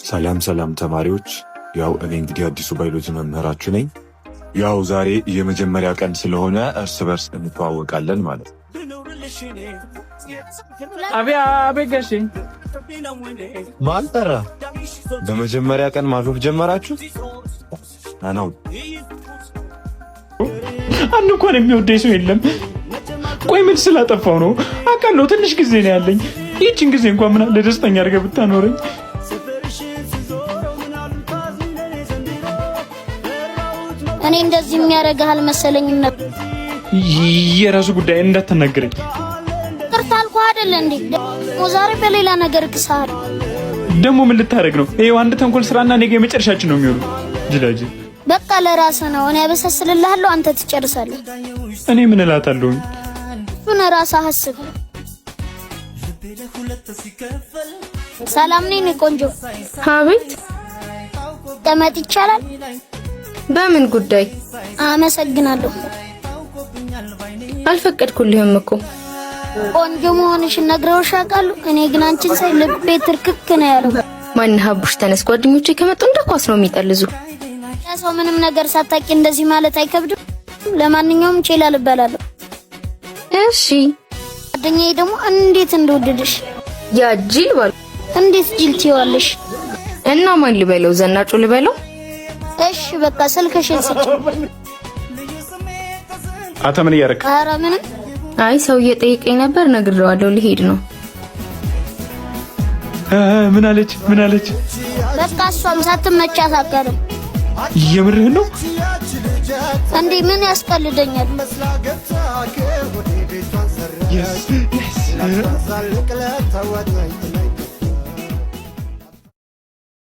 ሰላም ተማሪዎች፣ ያው እኔ እንግዲህ አዲሱ ባዮሎጂ መምህራችሁ ነኝ። ያው ዛሬ የመጀመሪያ ቀን ስለሆነ እርስ በርስ እንተዋወቃለን ማለት ነው። አቤጋሽ ማልጠራ በመጀመሪያ ቀን ማሾፍ ጀመራችሁ? አናው አንድ እንኳን የሚወደኝ ሰው የለም። ቆይ ምን ስላጠፋው ነው? አውቃለሁ ትንሽ ጊዜ ነው ያለኝ። ይህችን ጊዜ እንኳን ምን አለ ደስተኛ አድርገህ ብታኖረኝ። እኔ እንደዚህ የሚያደርግህ አልመሰለኝም ነበር። የራሱ ጉዳይ እንዳትናገረኝ። ቅርታ አልኩህ አይደል እንዴ? ዛሬ በሌላ ነገር ክሳል። ደግሞ ምን ልታደርግ ነው? ይሄው አንድ ተንኮል ስራና ነገ የመጨረሻችን ነው የሚሆነው። ጅላጅ በቃ ለራስህ ነው። እኔ አበሰስልልሃለሁ፣ አንተ ትጨርሳለህ። እኔ ምን እላታለሁ? እሱን ራስህ አስብ። ሰላም ነኝ ቆንጆ። አቤት። ተመጥ ይቻላል? በምን ጉዳይ? አመሰግናለሁ። አልፈቀድኩልህም እኮ። ቆንጆ መሆንሽን ነግረውሽ ያውቃሉ? እኔ ግን አንቺን ሳይ ልቤ ትርክክ ነው ያለው። ማንህ አቡሽ ተነስ። ጓደኞቼ ከመጡ እንደ ኳስ ነው የሚጠልዙ። ሰው ምንም ነገር ሳታቂ እንደዚህ ማለት አይከብድም? ለማንኛውም ቼላ ልበላለሁ። እሺ። ጓደኛዬ ደግሞ እንዴት እንደወደደሽ። ያ ጅል ባል። እንዴት ጅል ትይዋለሽ? እና ማን ልበለው? ዘናጩ ልበለው? እሺ በቃ ስልክሽን ስጪ። አንተ ምን እያደረክ? ኧረ ምንም። አይ ሰው እየጠየቀኝ ነበር፣ ነግሬዋለሁ። ልሄድ ነው። ምን አለች? በቃ እሷም ሳትመቻት አትቀርም። የምርህን ነው እንዴ? ምን ያስቀልደኛል? yes